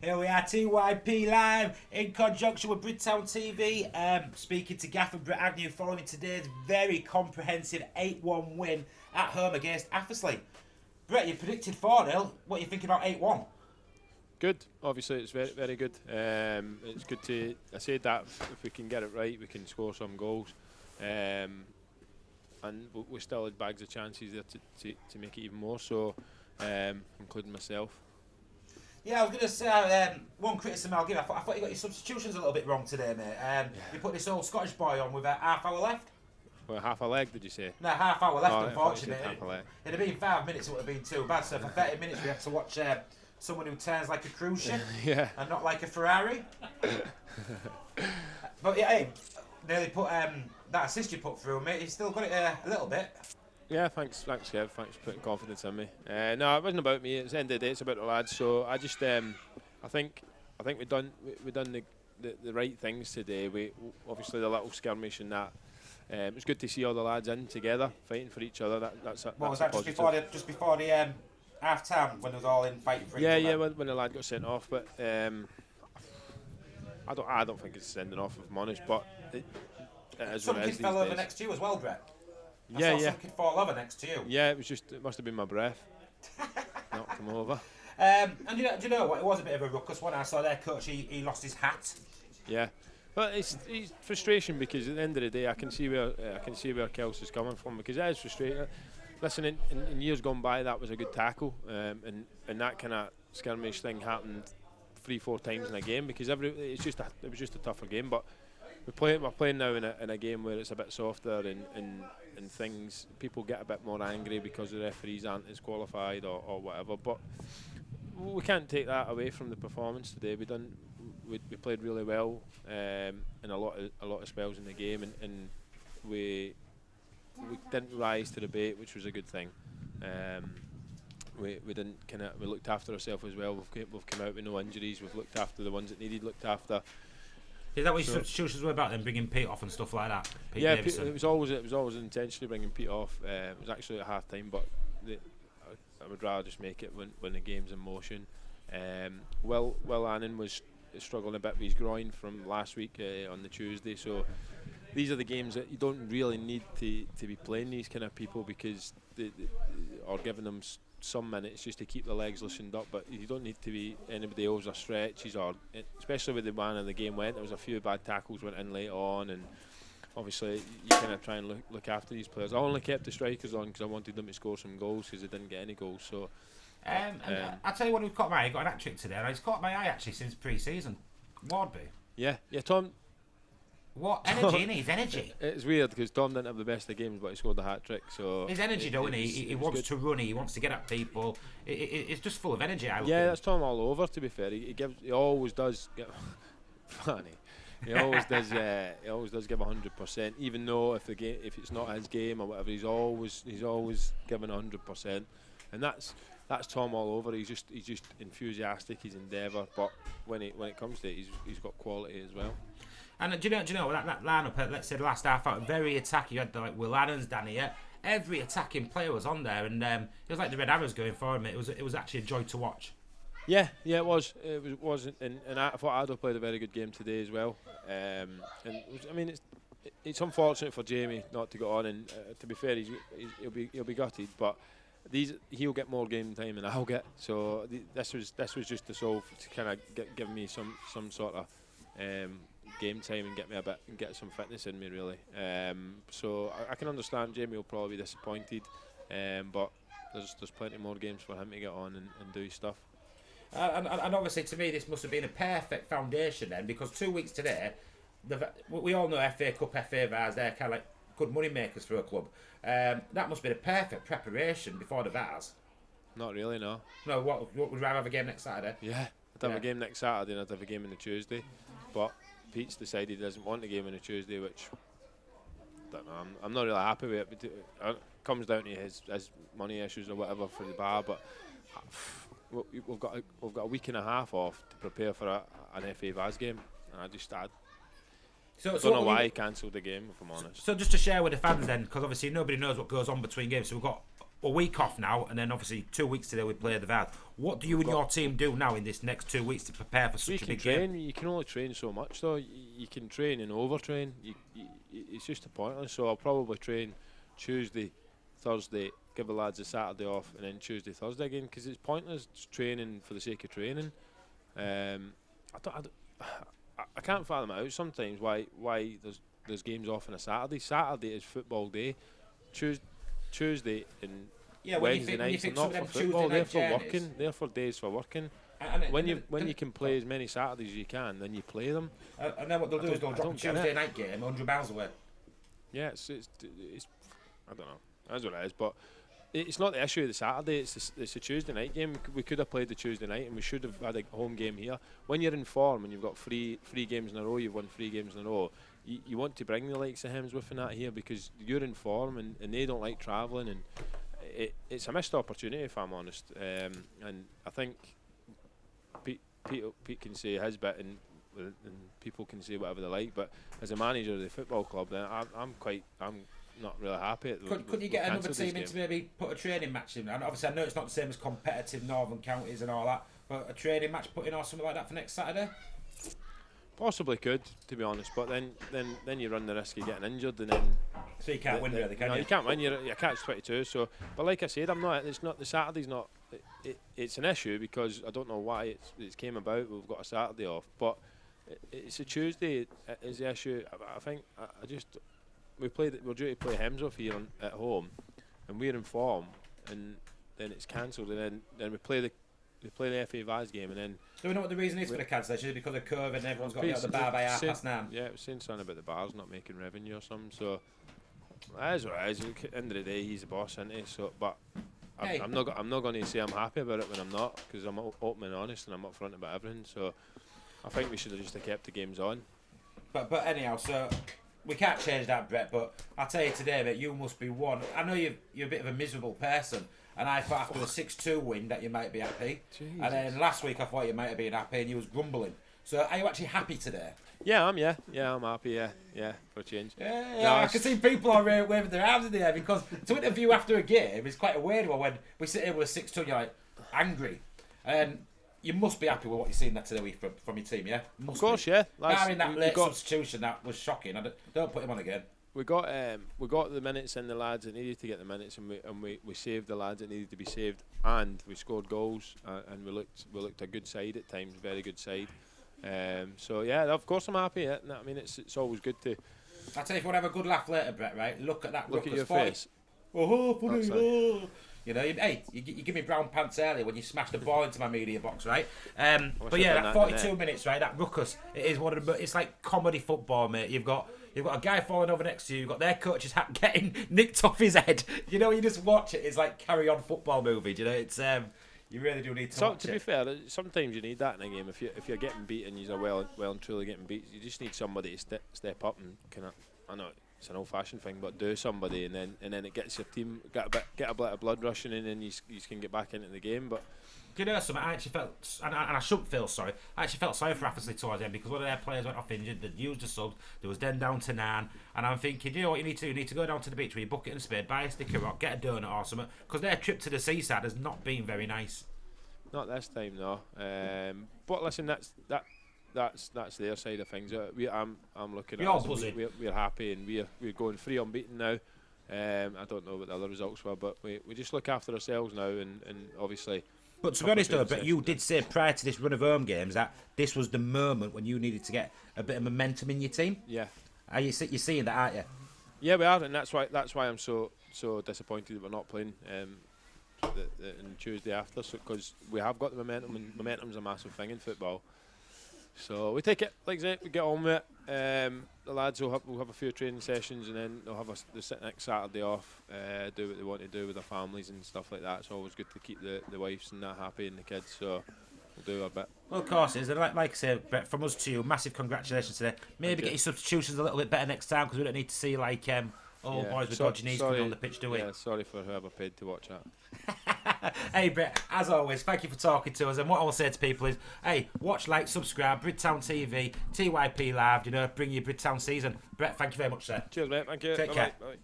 Here we are, TYP Live, in conjunction with Bridtown TV. Speaking to Gaffer Brett Agnew following today's very comprehensive 8-1 win at home against Athersley. Brett, you predicted 4-0. What are you thinking about 8-1? Good. Obviously, it's very, very good. It's good to. I said that if we can get it right, we can score some goals, and we still had bags of chances there to make it even more. So, including myself. Yeah, I was going to say one criticism I'll give. I thought you got your substitutions a little bit wrong today, mate. You put this old Scottish boy on with a half hour left. Well, half a leg, did you say? No, half hour left, Oh, unfortunately. It'd have been 5 minutes, it would have been too bad. So for 30 minutes, we had to watch someone who turns like a cruise ship Yeah. and not like a Ferrari. But yeah, hey, nearly put that assist you put through, mate. He's still got it a little bit. Yeah, thanks, Kev. Thanks for putting confidence in me. No, it wasn't about me. It's the end of the day. It's about the lads. So I just, I think we done the right things today. We obviously the little skirmish and that. It was good to see all the lads in together, fighting for each other. That's was that just before the half time when it was all in fighting for each other? Yeah, when the lad got sent off, but I don't think it's sending off, if I'm honest. But it is some what it is kid fell these over days. next to you as well, Brett. I Yeah. saw some kid fall over next to you. Yeah, it must have been my breath. Knocked him over. And do you know what? It was a bit of a ruckus when I saw their coach. He lost his hat. Yeah, but it's frustration because at the end of the day, I can see where Kels is coming from, because it is frustrating. Listen, in years gone by, that was a good tackle, and that kind of skirmish thing happened 3-4 times in a game because it was just a tougher game. But we're playing now in a game where it's a bit softer and things. People get a bit more angry because the referees aren't as qualified or whatever. But we can't take that away from the performance today. We played really well in a lot of spells in the game, and we didn't rise to the bait, which was a good thing. We looked after ourselves as well. We've come out with no injuries. We've looked after the ones that needed looked after. Is that what your substitutions were about then, bringing Pete off and stuff like that? Pete yeah, Davison? it was always intentionally bringing Pete off. It was actually at half time, but I would rather just make it when the game's in motion. Will Annan was struggling a bit with his groin from last week on the Tuesday, so these are the games that you don't really need to be playing these kind of people, because or giving them some minutes just to keep the legs loosened up, but you don't need to be anybody else or stretches, or especially with the manner the game went. There was a few bad tackles went in late on, and obviously you kind of try and look after these players. I only kept the strikers on because I wanted them to score some goals, because they didn't get any goals. So I'll tell you what who caught my eye. He got an hat trick today, and it's caught my eye actually since pre-season. Wardby. Yeah, Tom. What energy, innit? His energy. It's weird because Tom didn't have the best of games, but he scored a hat trick. So his energy, though, innit? He wants to run. He wants to get at people. It's just full of energy. Yeah, that's Tom all over. To be fair, he always does. Funny. He always does. He always does give 100%, even though if it's not his game or whatever, he's always giving 100%, and that's Tom all over. He's just enthusiastic. He's endeavour, but when it comes to it, he's got quality as well. And do you know that lineup? Let's say the last half hour, very attacking. You had like Will Adams, Danny. Every attacking player was on there, and it was like the red arrows going for him. It was actually a joy to watch. Yeah, it was. It was, and I thought Ado played a very good game today as well. It's unfortunate for Jamie not to go on, and to be fair, he'll be gutted. But he'll get more game time than I'll get. So this was just to solve, to kind of give me some sort of game time and get some fitness in me, really. So I can understand Jamie will probably be disappointed, but there's plenty more games for him to get on and do stuff. And obviously, to me, this must have been a perfect foundation then, because 2 weeks today, we all know FA Cup, FA Vars, they're kind of like good money makers for a club. That must be the perfect preparation before the Vars. Not really, no. No, what would you rather have a game next Saturday? Yeah, I'd have a game next Saturday and I'd have a game on the Tuesday. But Pete's decided he doesn't want a game on the Tuesday, which don't know, I'm not really happy with it. It comes down to his money issues or whatever for the bar, but we've got a week and a half off to prepare for an FA Vaz game, and I don't know why he cancelled the game, if I'm honest. So just to share with the fans then, because obviously nobody knows what goes on between games, so we've got a week off now, and then obviously 2 weeks today we play the Vard. What do you and your team do now in this next 2 weeks to prepare for such a big game? You can only train so much, though. You can train and overtrain. It's just pointless. So I'll probably train Tuesday, Thursday, give the lads a Saturday off, and then Tuesday, Thursday again, because it's pointless training for the sake of training. I can't fathom it out sometimes why there's games off on a Saturday. Saturday is football day. Tuesday and Wednesday nights are not for football. They're for working. They're for days for working. When you can play as many Saturdays as you can, then you play them. And then what they'll do is they'll drop a Tuesday night game 100 miles away. Yeah, it's I don't know. That's what it is, but it's not the issue of the Saturday. It's a Tuesday night game. We could have played the Tuesday night, and we should have had a home game here. When you're in form and you've got three games in a row, you've won 3 games in a row. You want to bring the likes of Hemsworth and that here because you're in form, and they don't like travelling, and it's a missed opportunity if I'm honest. And I think Pete can say his bit, and people can say whatever they like. But as a manager of the football club, then I'm not really happy. Could you get another team in to maybe put a training match in? And obviously, I know it's not the same as competitive Northern counties and all that, but a training match put in or something like that for next Saturday. Possibly could, to be honest, but then you run the risk of getting injured, and then so you can't win really, can you? No, you can't win. You're catch 22. So, but like I said, It's not the Saturday's not. It's an issue because I don't know why it's came about. We've got a Saturday off, but it's a Tuesday is the issue. I think we're due to play Hemsworth here at home, and we're in form, and then it's cancelled, and then we play the FA Vaz game, and then. Do we know what the reason is for the cancellation? Is it because of COVID and everyone's got to be at the bar by 9:30? Yeah, it was saying something about the bars not making revenue or something. So that is what it is. At the end of the day, he's the boss, isn't he? So, but I'm not going to say I'm happy about it when I'm not, because I'm open and honest and I'm upfront about everything. So I think we should have just kept the games on. But anyhow, so we can't change that, Brett. But I'll tell you today, mate, you must be one. I know you're a bit of a miserable person. And I thought after the 6-2 win that you might be happy. Jesus. And then last week I thought you might have been happy and you was grumbling. So are you actually happy today? Yeah, I'm happy, yeah, for a change. Yeah, no, I can see people are waving their arms in the air because to interview after a game is quite a weird one when we sit here with a 6-2 and you're like, angry. And you must be happy with what you've seen that today from your team, yeah? Of course, yeah. Barring that late substitution, that was shocking. Don't put him on again. We got the minutes in the lads that needed to get the minutes, and we saved the lads that needed to be saved, and we scored goals, and we looked a good side at times, very good side. So yeah, of course I'm happy. Yeah. I mean, it's always good to. I tell you, if you want to have a good laugh later, Brett, right? Look at that. Look at your face. Oh, funny. Oh. You know, you give me brown pants earlier when you smashed the ball into my media box, right? But yeah, that 42 minutes, right? That ruckus, it is one of the. It's like comedy football, mate. You've got a guy falling over next to you. You've got their coach's hat getting nicked off his head. You know, you just watch it. It's like Carry On football movie. You know, it's you really do need to watch it. To be fair, sometimes you need that in a game. If you're getting beaten, you're well and truly getting beat. You just need somebody to step up and kind of. I know it's an old-fashioned thing, but do somebody, and then it gets your team get a bit of blood rushing, and then you can get back into the game. But do you know something? I actually felt, and I shouldn't feel sorry. I actually felt sorry for Athersley towards the end because one of their players went off injured. They'd used a sub. There was then down to 9, and I'm thinking, you know what you need to do? You need to go down to the beach with your bucket and spade, buy a sticker rock, get a donut or something, because their trip to the seaside has not been very nice. Not this time, no. But listen, that's their side of things. I'm looking at us. We're happy, and we're going 3 unbeaten now. I don't know what the other results were, but we just look after ourselves now, and obviously. But to be honest, though, but you did say prior to this run of home games that this was the moment when you needed to get a bit of momentum in your team. Yeah. You're seeing that, aren't you? Yeah, we are, and that's why I'm so disappointed that we're not playing on Tuesday after, because we have got the momentum, and momentum's a massive thing in football. So we take it, like I said, we get on with it. The lads will have a few training sessions, and then they'll have the next Saturday off, do what they want to do with their families and stuff like that. It's always good to keep the wives and that happy and the kids, so we'll do our bit. Well, of course it is. And like I said, Brett, from us to you, massive congratulations today. Maybe get your substitutions a little bit better next time, because we don't need to see boys with dodgy knees coming on the pitch, do we? Yeah, sorry for whoever paid to watch that. Hey Brett, as always, thank you for talking to us, and what I will say to people is, hey, watch, like, subscribe, Bridtown TV, TYP Live, bring your Bridtown season. Brett, thank you very much, sir. Cheers, mate, thank you. Take care. Bye.